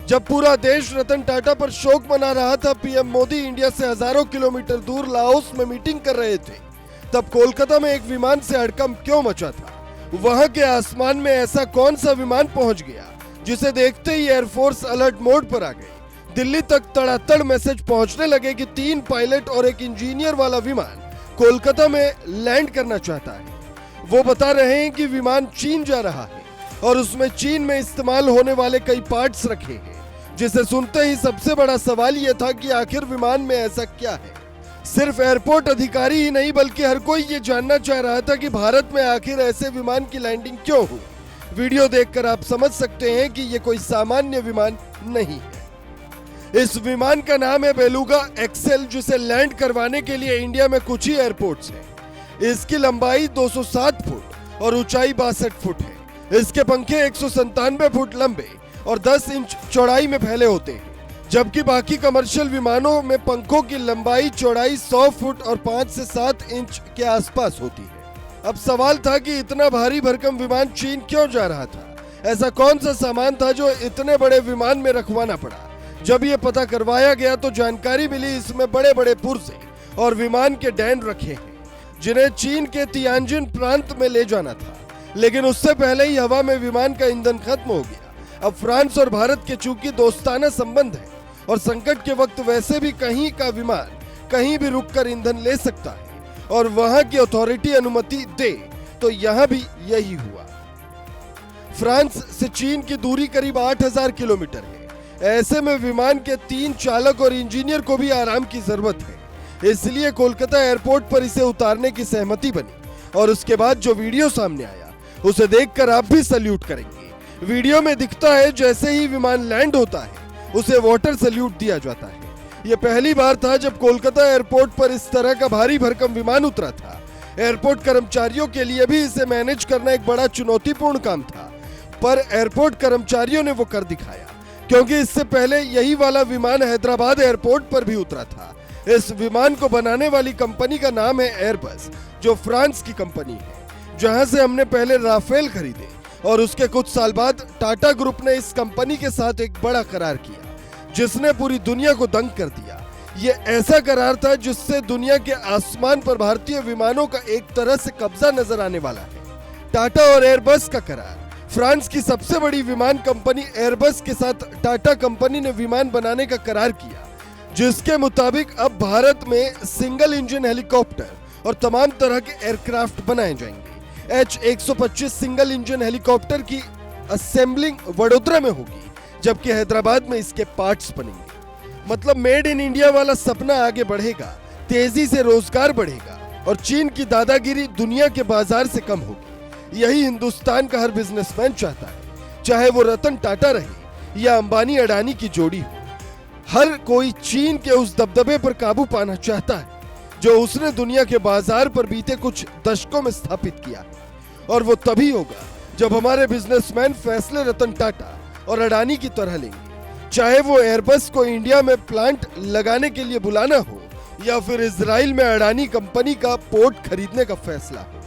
जब पूरा देश रतन टाटा पर शोक मना रहा था, पीएम मोदी इंडिया से हजारों किलोमीटर दूर लाओस में मीटिंग कर रहे थे, तब कोलकाता में एक विमान से हड़कंप क्यों मचा था? वहां के आसमान में ऐसा कौन सा विमान पहुंच गया जिसे देखते ही एयरफोर्स अलर्ट मोड पर आ गई। दिल्ली तक तड़ातड़ मैसेज पहुंचने लगे कि 3 पायलट और एक इंजीनियर वाला विमान कोलकाता में लैंड करना चाहता है। वो बता रहे हैं कि विमान चीन जा रहा है और उसमें चीन में इस्तेमाल होने वाले कई पार्ट्स रखे हैं, जिसे सुनते ही सबसे बड़ा सवाल यह था कि आखिर विमान में ऐसा क्या है। सिर्फ एयरपोर्ट अधिकारी ही नहीं बल्कि हर कोई ये जानना चाह रहा था कि भारत में आखिर ऐसे विमान की लैंडिंग क्यों हुई। वीडियो देखकर आप समझ सकते हैं कि ये कोई सामान्य विमान नहीं है। इस विमान का नाम है बेलुगा एक्सेल, जिसे लैंड करवाने के लिए इंडिया में कुछ ही एयरपोर्ट्स हैं। इसकी लंबाई 207 फुट और ऊंचाई 62 फुट है। इसके पंखे 197 फुट लंबे और 10 इंच चौड़ाई में फैले होते हैं, जबकि बाकी कमर्शियल विमानों में पंखों की लंबाई चौड़ाई 100 फुट और 5 से 7 इंच के आसपास होती है। अब सवाल था कि इतना भारी भरकम विमान चीन क्यों जा रहा था? ऐसा कौन सा सामान था जो इतने बड़े विमान में रखवाना पड़ा? जब ये पता करवाया गया तो जानकारी मिली इसमें बड़े बड़े पुर्जे और विमान के डैन रखे हैं, जिन्हें चीन के तियानजिन प्रांत में ले जाना था। लेकिन उससे पहले ही हवा में विमान का ईंधन खत्म हो गया। अब फ्रांस और भारत के चूंकि दोस्ताना संबंध है और संकट के वक्त वैसे भी कहीं का विमान कहीं भी रुककर ईंधन ले सकता है और वहां की अथॉरिटी अनुमति दे, तो यहां भी यही हुआ। फ्रांस से चीन की दूरी करीब 8000 किलोमीटर है। ऐसे में विमान के 3 चालक और इंजीनियर को भी आराम की जरूरत है, इसलिए कोलकाता एयरपोर्ट पर इसे उतारने की सहमति बनी। और उसके बाद जो वीडियो सामने आया उसे देखकर आप भी सल्यूट करेंगे। वीडियो में दिखता है जैसे ही विमान लैंड होता है उसे वाटर सल्यूट दिया जाता है। यह पहली बार था जब कोलकाता एयरपोर्ट पर इस तरह का भारी भरकम विमान उतरा था। एयरपोर्ट कर्मचारियों के लिए भी इसे मैनेज करना एक बड़ा चुनौतीपूर्ण काम था, पर एयरपोर्ट कर्मचारियों ने वो कर दिखाया, क्योंकि इससे पहले यही वाला विमान हैदराबाद एयरपोर्ट पर भी उतरा था। इस विमान को बनाने वाली कंपनी का नाम है एयरबस, जो फ्रांस की कंपनी है, जहां से हमने पहले राफेल खरीदे और उसके कुछ साल बाद टाटा ग्रुप ने इस कंपनी के साथ एक बड़ा करार किया, जिसने पूरी दुनिया को दंग कर दिया। ये ऐसा करार था जिससे दुनिया के आसमान पर भारतीय विमानों का एक तरह से कब्जा नजर आने वाला है। टाटा और एयरबस का करार। फ्रांस की सबसे बड़ी विमान कंपनी एयरबस के साथ टाटा कंपनी ने विमान बनाने का करार किया, जिसके मुताबिक अब भारत में सिंगल इंजन हेलीकॉप्टर और तमाम तरह के एयरक्राफ्ट बनाए जाएंगे। H-125 सिंगल इंजन हेलीकॉप्टर की असेंबलिंग वडोदरा में होगी, जबकि हैदराबाद में इसके पार्ट्स बनेंगे। मतलब मेड इन इंडिया वाला सपना आगे बढ़ेगा, तेजी से रोजगार बढ़ेगा और चीन की दादागिरी दुनिया के बाजार से कम होगी। यही हिंदुस्तान का हर बिजनेसमैन चाहता है, चाहे वो रतन टाटा रहे या अंबानी अडानी की जोड़ी हो। हर कोई चीन के उस दबदबे पर काबू पाना चाहता है जो उसने दुनिया के बाजार पर बीते कुछ दशकों में स्थापित किया, और वो तभी होगा जब हमारे बिजनेसमैन फैसले रतन टाटा और अडानी की तरह लेंगे, चाहे वो एयरबस को इंडिया में प्लांट लगाने के लिए बुलाना हो या फिर इजराइल में अडानी कंपनी का पोर्ट खरीदने का फैसला हो।